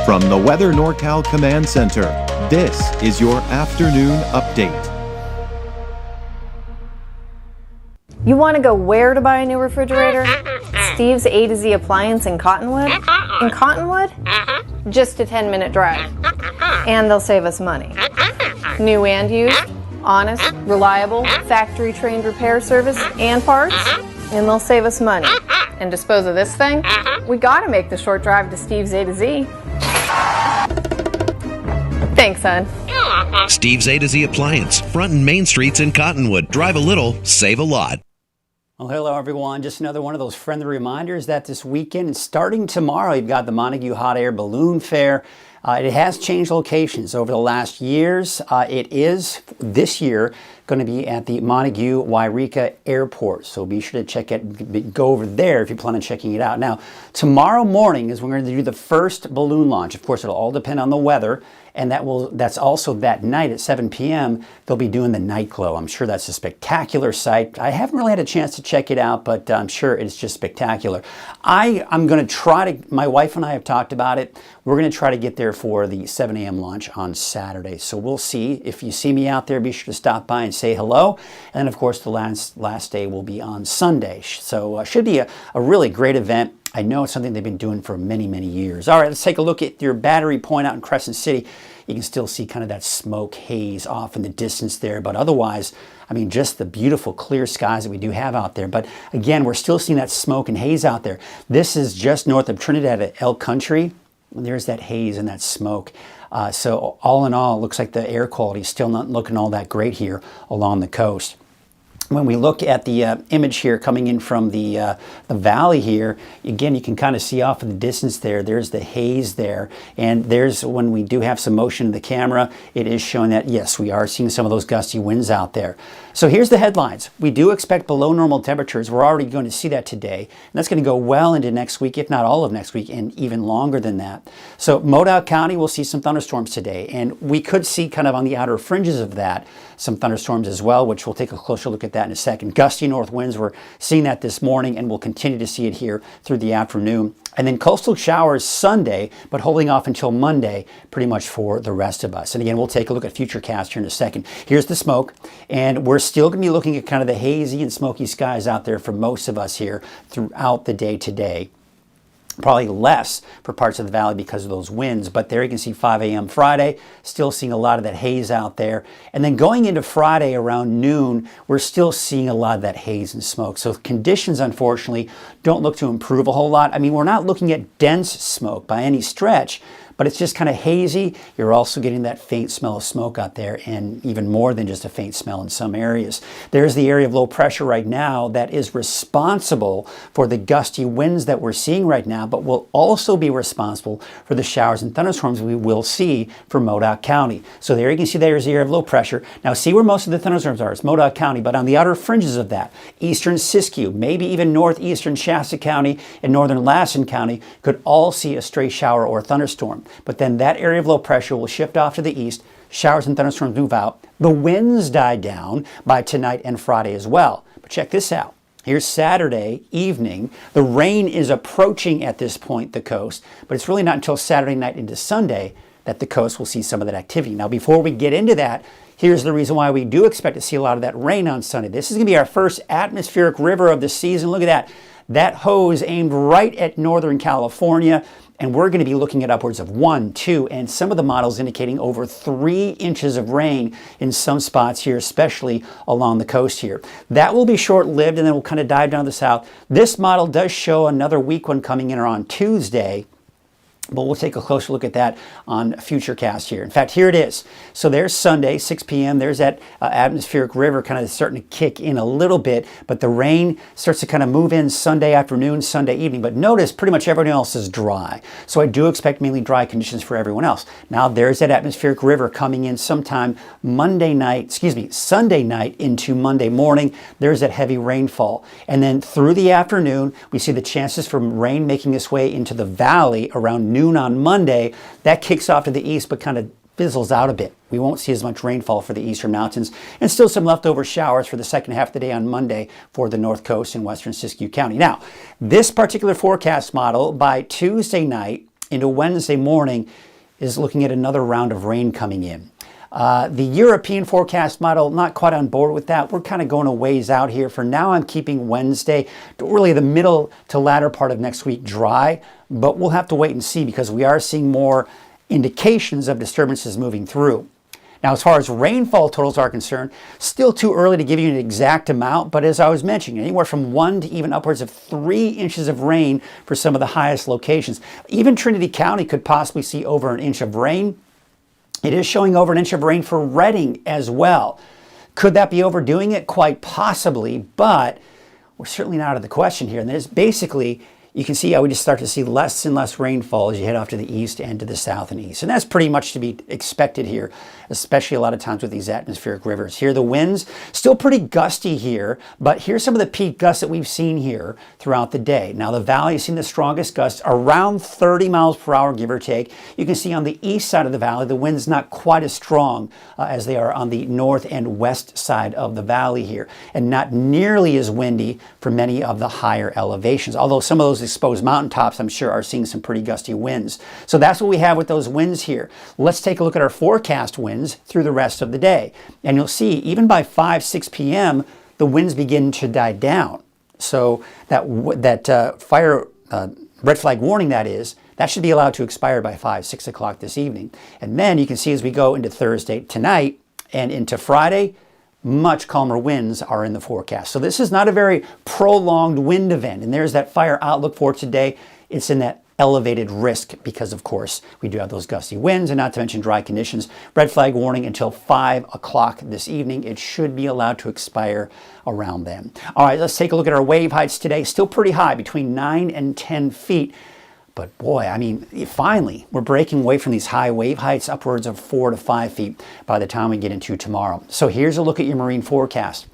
From the Weather NorCal Command Center, this is your afternoon update. You want to go where to buy a new refrigerator? Steve's A to Z Appliance in Cottonwood? In Cottonwood? Just a 10-minute drive. And they'll save us money. New and used, honest, reliable, factory-trained repair service and parts, and they'll save us money. And dispose of this thing? We gotta make the short drive to Steve's A to Z. Thanks, son. Steve's A to Z Appliance, front and main streets in Cottonwood. Drive a little, save a lot. Well, hello everyone. Just another one of those friendly reminders that this weekend, starting tomorrow, you've got the Montague Hot Air Balloon Fair. It has changed locations over the last years. It is this year going to be at the Montague Wairika Airport. So be sure to check it, go over there if you plan on checking it out. Now, tomorrow morning is when we're going to do the first balloon launch. Of course, it'll all depend on the weather. And that's also that night at 7 p.m. they'll be doing the night glow. I'm sure that's a spectacular sight. I haven't really had a chance to check it out, but I'm sure it's just spectacular. I'm going to try to, my wife and I have talked about it. We're going to try to get there for the 7 a.m. launch on Saturday. So we'll see. If you see me out there, be sure to stop by and say hello. And then, of course, the last day will be on Sunday. So should be a really great event. I know it's something they've been doing for many, many years. All right, let's take a look at your battery point out in Crescent City. You can still see kind of that smoke haze off in the distance there, but otherwise, I mean, just the beautiful clear skies that we do have out there. But again, we're still seeing that smoke and haze out there. This is just north of Trinidad at Elk Country. There's that haze and that smoke. So all in all, it looks like the air quality is still not looking all that great here along the coast. When we look at the image here coming in from the valley here, again, you can kind of see off in the distance there, there's the haze there. And there's, when we do have some motion in the camera, it is showing that, yes, we are seeing some of those gusty winds out there. So here's the headlines. We do expect below normal temperatures. We're already going to see that today. And that's going to go well into next week, if not all of next week, and even longer than that. So Modoc County will see some thunderstorms today. And we could see kind of on the outer fringes of that some thunderstorms as well, which we'll take a closer look at that in a second. Gusty north winds, we're seeing that this morning, and we'll continue to see it here through the afternoon. And then coastal showers Sunday, but holding off until Monday pretty much for the rest of us. And again, we'll take a look at futurecast here in a second. Here's the smoke, and we're still going to be looking at kind of the hazy and smoky skies out there for most of us here throughout the day today. Probably less for parts of the valley because of those winds, but there you can see 5 a.m. Friday, still seeing a lot of that haze out there. And then going into Friday around noon, we're still seeing a lot of that haze and smoke. So conditions, unfortunately, don't look to improve a whole lot. I mean, we're not looking at dense smoke by any stretch, but it's just kind of hazy. You're also getting that faint smell of smoke out there, and even more than just a faint smell in some areas. There's the area of low pressure right now that is responsible for the gusty winds that we're seeing right now, but will also be responsible for the showers and thunderstorms we will see for Modoc County. So there you can see there's the area of low pressure. Now see where most of the thunderstorms are. It's Modoc County, but on the outer fringes of that, eastern Siskiyou, maybe even northeastern Shasta County and northern Lassen County could all see a stray shower or thunderstorm. But then that area of low pressure will shift off to the east. Showers and thunderstorms move out. The winds die down by tonight and Friday as well. But check this out. Here's Saturday evening. The rain is approaching at this point the coast, but it's really not until Saturday night into Sunday that the coast will see some of that activity. Now, before we get into that, here's the reason why we do expect to see a lot of that rain on Sunday. This is going to be our first atmospheric river of the season. Look at that. That hose aimed right at Northern California. And we're going to be looking at upwards of 1, 2, and some of the models indicating over 3 inches of rain in some spots here, especially along the coast here. That will be short-lived, and then we'll kind of dive down to the south. This model does show another weak one coming in on Tuesday, but we'll take a closer look at that on Futurecast here. In fact, here it is. So there's Sunday, 6 p.m. There's that atmospheric river kind of starting to kick in a little bit, but the rain starts to kind of move in Sunday afternoon, Sunday evening. But notice pretty much everyone else is dry. So I do expect mainly dry conditions for everyone else. Now there's that atmospheric river coming in sometime Sunday night into Monday morning. There's that heavy rainfall. And then through the afternoon, we see the chances for rain making its way into the valley around noon on Monday. That kicks off to the east, but kind of fizzles out a bit. We won't see as much rainfall for the eastern mountains, and still some leftover showers for the second half of the day on Monday for the north coast and western Siskiyou County. Now, this particular forecast model by Tuesday night into Wednesday morning is looking at another round of rain coming in. The European forecast model, not quite on board with that. We're kind of going a ways out here. For now, I'm keeping Wednesday to really the middle to latter part of next week dry, but we'll have to wait and see because we are seeing more indications of disturbances moving through. Now, as far as rainfall totals are concerned, still too early to give you an exact amount, but as I was mentioning, anywhere from 1 to even upwards of 3 inches of rain for some of the highest locations. Even Trinidad County could possibly see over an inch of rain. It is showing over an inch of rain for Redding as well. Could that be overdoing it? Quite possibly, but we're certainly not out of the question here. And there's basically, you can see how we just start to see less and less rainfall as you head off to the east and to the south and east. And that's pretty much to be expected here, especially a lot of times with these atmospheric rivers. Here, the winds still pretty gusty here, but here's some of the peak gusts that we've seen here throughout the day. Now, the valley has seen the strongest gusts around 30 miles per hour, give or take. You can see on the east side of the valley, the wind's not quite as strong as they are on the north and west side of the valley here, and not nearly as windy for many of the higher elevations, although some of those exposed mountaintops, I'm sure, are seeing some pretty gusty winds. So that's what we have with those winds here. Let's take a look at our forecast winds through the rest of the day. And you'll see, even by 5, 6 p.m., the winds begin to die down. So that red flag warning, that should be allowed to expire by 5, 6 o'clock this evening. And then you can see as we go into Thursday tonight and into Friday, much calmer winds are in the forecast. So this is not a very prolonged wind event. And there's that fire outlook for today. It's in that elevated risk because, of course, we do have those gusty winds and not to mention dry conditions. Red flag warning until 5 o'clock this evening. It should be allowed to expire around then. All right, let's take a look at our wave heights today. Still pretty high, between 9 and 10 feet. But boy, I mean, finally, we're breaking away from these high wave heights, upwards of 4 to 5 feet by the time we get into tomorrow. So here's a look at your marine forecast.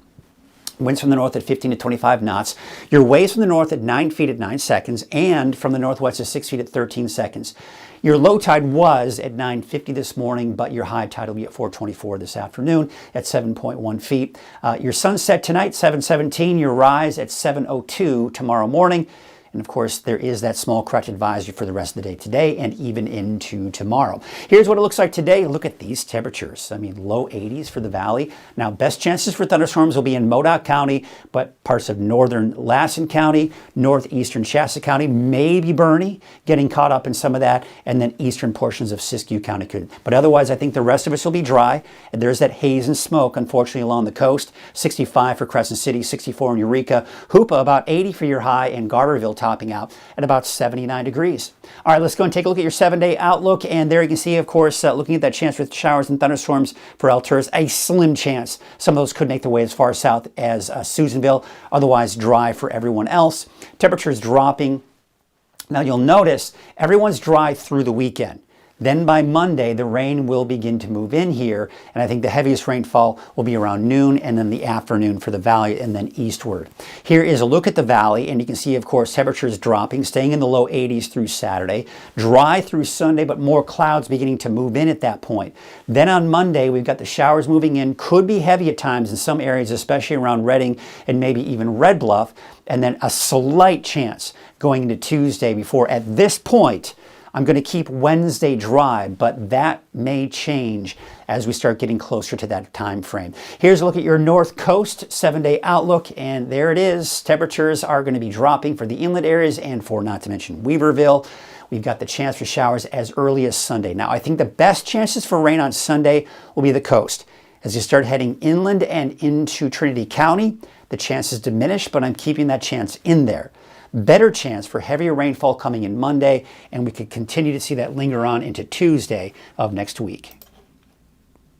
Winds from the north at 15 to 25 knots. Your waves from the north at 9 feet at 9 seconds, and from the northwest at 6 feet at 13 seconds. Your low tide was at 9:50 this morning, but your high tide will be at 4:24 this afternoon at 7.1 feet. Your sunset tonight, 7:17. Your rise at 7:02 tomorrow morning. And of course, there is that small correct advisory for the rest of the day today and even into tomorrow. Here's what it looks like today. Look at these temperatures. I mean, low 80s for the valley. Now, best chances for thunderstorms will be in Modoc County, but parts of northern Lassen County, northeastern Shasta County, maybe Bernie, getting caught up in some of that, and then eastern portions of Siskiyou County could. But otherwise, I think the rest of us will be dry. And there's that haze and smoke, unfortunately, along the coast. 65 for Crescent City, 64 in Eureka. Hoopa, about 80 for your high, and Garberville topping out at about 79 degrees. All right, let's go and take a look at your 7-day outlook. And there you can see, of course, looking at that chance for showers and thunderstorms for Alturas, a slim chance. Some of those could make their way as far south as Susanville, otherwise dry for everyone else. Temperatures dropping. Now you'll notice everyone's dry through the weekend. Then by Monday, the rain will begin to move in here, and I think the heaviest rainfall will be around noon and then the afternoon for the valley and then eastward. Here is a look at the valley, and you can see, of course, temperatures dropping, staying in the low 80s through Saturday. Dry through Sunday, but more clouds beginning to move in at that point. Then on Monday, we've got the showers moving in, could be heavy at times in some areas, especially around Redding and maybe even Red Bluff, and then a slight chance going into Tuesday before, at this point, I'm going to keep Wednesday dry, but that may change as we start getting closer to that time frame. Here's a look at your North Coast 7-day outlook, and there it is. Temperatures are going to be dropping for the inland areas and for, not to mention, Weaverville. We've got the chance for showers as early as Sunday. Now, I think the best chances for rain on Sunday will be the coast. As you start heading inland and into Trinidad County, the chances diminish, but I'm keeping that chance in there. Better chance for heavier rainfall coming in Monday, and we could continue to see that linger on into Tuesday of next week.